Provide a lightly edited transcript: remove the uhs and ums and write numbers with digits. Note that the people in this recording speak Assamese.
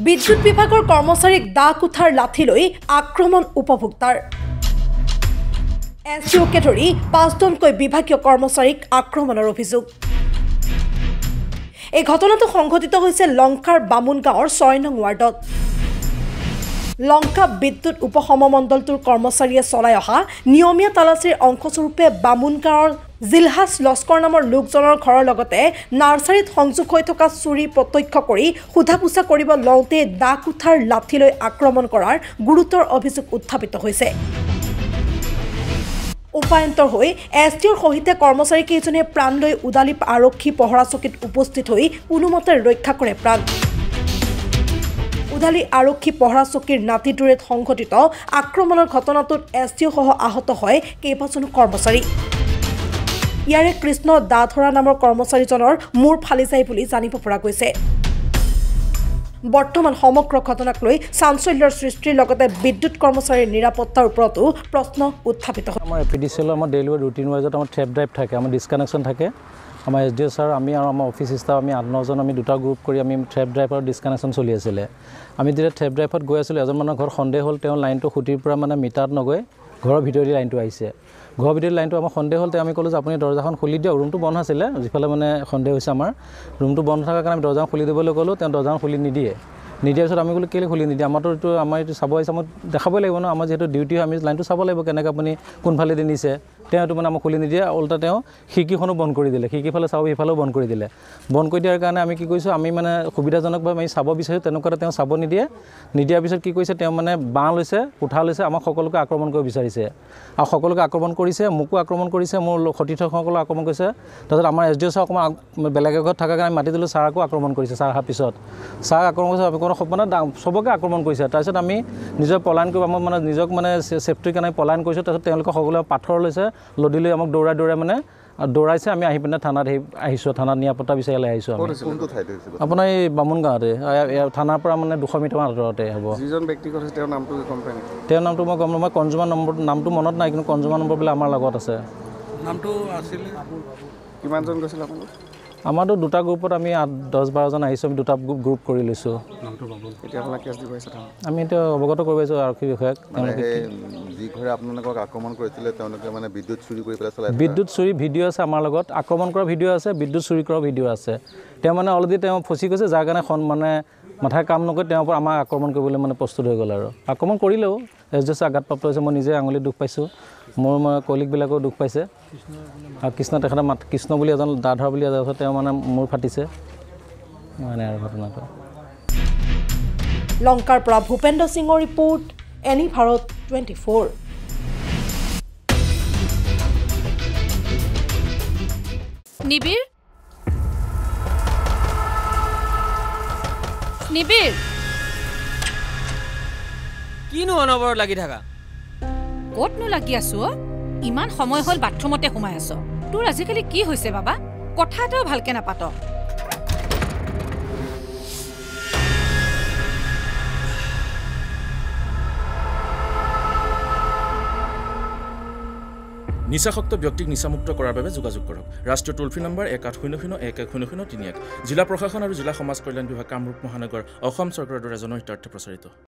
বিদ্যুৎ বিভাগৰ কৰ্মচাৰীক দা কুঠাৰ লাঠি লৈ আক্ৰমণ উপভোক্তাৰ এছডিঅ'কে ধৰি ৫জনকৈ বিভাগীয় কৰ্মচাৰীক আক্ৰমণৰ অভিযোগ এই ঘটনাটো সংঘটিত হৈছে লংকাৰ বামুন গাঁৱৰ ৬ নং ৱাৰ্ডত লংকা বিদ্যুৎ উপসমমণ্ডলটোৰ কৰ্মচাৰীয়ে চলাই অহা নিয়মীয়া তালাচীৰ অংশস্বৰূপে বামুন গাঁৱৰ জিলহাছ লস্কৰ নামৰ লোকজনৰ ঘৰৰ লগতে নাৰ্চাৰীত সংযোগ হৈ থকা চুৰি প্ৰত্যক্ষ কৰি সোধা পোছা কৰিব লওঁতে দা কুঠাৰ লাঠি লৈ আক্ৰমণ কৰাৰ গুৰুতৰ অভিযোগ উত্থাপিত হৈছে উপায়ন্তৰ হৈ এছডিঅ'ৰ সহিতে কৰ্মচাৰীকেইজনে প্ৰাণ লৈ উদালি আৰক্ষী পহৰা চকীত উপস্থিত হৈ কোনোমতে ৰক্ষা কৰে প্ৰাণ উদালি আৰক্ষী পহৰা চকীৰ নাতিদুৰেত সংঘটিত আক্ৰমণৰ ঘটনাটোত এছডিঅ'সহ আহত হয় কেইবাজনো কৰ্মচাৰী ইয়াৰে কৃষ্ণ দাধৰা নামৰ কৰ্মচাৰীজনৰ মূৰ ফালি যায় বুলি জানিব পৰা গৈছে বৰ্তমান সমগ্ৰ ঘটনাক লৈ চাঞ্চল্যৰ সৃষ্টিৰ লগতে বিদ্যুৎ কৰ্মচাৰীৰ নিৰাপত্তাৰ ওপৰতো প্ৰশ্ন উত্থাপিত হয় আমাৰ এপিডিচিএল আমাৰ ডেইলি ৰুটিন ৱাইজত আমাৰ ট্ৰেপ ড্ৰাইভ থাকে আমাৰ ডিছকানেকশ্যন থাকে আমাৰ এছডিঅ' ছাৰ আমি আৰু আমাৰ অফিচ ষ্টাফ আমি ৮-৯জন আমি দুটা গ্ৰুপ কৰি আমি ট্ৰেপ ড্ৰাইভ আৰু ডিছকানেকশ্যন চলি আছিলে আমি যেতিয়া ট্ৰেপ ড্ৰাইভত গৈ আছিলোঁ এজন মানুহৰ ঘৰত সন্দেহ হ'ল তেওঁ লাইনটো খুঁটিৰ পৰা মানে মিটাৰত নগৈ ঘৰৰ ভিতৰেদি লাইনটো আহিছে ঘৰৰ ভিতৰত লাইনটো আমাৰ সন্দেহ হ'ল আমি ক'লোঁ যে আপুনি দৰ্জাখন খুলি দিয়ক ৰুমটো বন্ধ আছিলে যিফালে মানে সন্দেহ হৈছে আমাৰ ৰুমটো বন্ধ থকাৰ কাৰণে আমি দৰ্জাখন খুলি দিবলৈ ক'লোঁ তেওঁ দৰ্জাখন খুলি নিদিয়াৰ পিছত আমি ক'লোঁ কেলৈ খুলি নিদিয়ে আমাৰ এইটো চাব আহিছে আমাক দেখাবই লাগিব ন আমাৰ যিহেতু ডিউটি আমি লাইনটো চাব লাগিব কেনেকৈ আপুনি কোনফালেদি নিছে তেওঁ এইটো মানে আমাক খুলি নিদিয়ে ওলটা তেওঁ খিৰিকীখনো বন্ধ কৰি দিলে খিৰিকীফালে চাব সিফালেও বন্ধ কৰি দিলে বন্ধ কৰি দিয়াৰ কাৰণে আমি কি কৰিছোঁ আমি মানে সুবিধাজনকভাৱে আমি চাব বিচাৰিছোঁ তেনেকুৱাতে তেওঁ চাব নিদিয়াৰ পিছত কি কৰিছে তেওঁ মানে বাঁহ লৈছে কোঠা লৈছে আমাক সকলোকে আক্ৰমণ কৰিব বিচাৰিছে আৰু সকলোকে আক্ৰমণ কৰিছে মোকো আক্ৰমণ কৰিছে মোৰ সতীৰ্থসকলক আক্ৰমণ কৰিছে তাৰপিছত আমাৰ এছডিঅ' ছাৰ অকণমান বেলেগ ঘৰত থকাৰ কাৰণে আমি মাতি দিলোঁ ছাৰকো আক্ৰমণ কৰিছে ছাৰ অহাৰ পিছত ছাৰ আক্ৰমণ কৰিছে মানে চবকে আক্ৰমণ কৰিছে তাৰপিছত আমি নিজৰ পলায়ন কৰিব আমাৰ মানে নিজক মানে ছেফটিৰ কাৰণে পলায়ন কৰিছোঁ তাৰপিছত তেওঁলোকে সকলোৱে পাথৰ লৈছে লদি লৈ আমাক দৌৰাই মানে দৌৰাইছে আমি আহি পিনে থানাত আহিছোঁ থানাত নিৰাপত্তা বিচাৰিলে আহিছোঁ আমি আপোনাৰ এই বামুন গাঁৱতে থানাৰ পৰা মানে 200 মিটাৰমান আঁতৰতে হ'ব তেওঁৰ নামটো মই গম নাপাওঁ মই কনজুমাৰ নামটো মনত নাই কিন্তু কনজুমাৰ নম্বৰ বোলে আমাৰ লগত আছে নামটো আছিলে কিমানজন গৈছিল আপোনালোক আমাৰতো দুটা গ্ৰুপত আমি 10-12জন আহিছোঁ আমি দুটা গ্ৰুপ কৰি লৈছোঁ আমি এতিয়া অৱগত কৰিব পাৰিছোঁ আৰক্ষী বিষয়াক যি ঘৰে আপোনালোকক আক্ৰমণ কৰিছিলে তেওঁলোকে মানে বিদ্যুৎ চুৰি কৰি পেলাই চলাই বিদ্যুৎ চুৰি ভিডিঅ' আছে আমাৰ লগত আক্ৰমণ কৰা ভিডিঅ' আছে বিদ্যুৎ চুৰি কৰা ভিডিঅ' আছে তেওঁ মানে অলৰেডি তেওঁ ফচি গৈছে যাৰ কাৰণে মানে মাথাই কাম নকৰি তেওঁৰ পৰা আমাক আক্ৰমণ কৰিবলৈ মানে প্ৰস্তুত হৈ গ'ল আৰু আক্ৰমণ কৰিলেও এছডিঅ' আঘাতপ্ৰাপ্ত হৈছে মই নিজে আঙুলিত দুখ পাইছোঁ মোৰ কলিগবিলাকেও দুখ পাইছে আৰু কৃষ্ণ তেখেতে কৃষ্ণ বুলি এজন দাধৰ বুলি এজন তেওঁ মানে মূৰ ফাটিছে মানে আৰু ঘটনাটো লংকাৰ পৰা ভূপেন্দ্ৰ সিঙৰ ৰিপৰ্ট এনি ভাৰত 24 নিবিৰ কিনো অনবৰত লাগি থাকা ক'তনো লাগি আছো ইমান সময় হ'ল বাথৰুমতে সোমাই আছ তোৰ আজিকালি কি হৈছে বাবা কথা এটাও ভালকে নাপাত নিচাসক্ত ব্যক্তিক নিচামুক্ত কৰাৰ বাবে যোগাযোগ কৰক ৰাষ্ট্ৰীয় টোল ফ্ৰী নম্বৰ 1800-1100-1131 জিলা প্ৰশাসন আৰু জিলা সমাজ কল্যাণ বিভাগ কামৰূপ মহানগৰ অসম চৰকাৰৰ দ্বাৰা জনহিতাৰ্থে প্ৰচাৰিত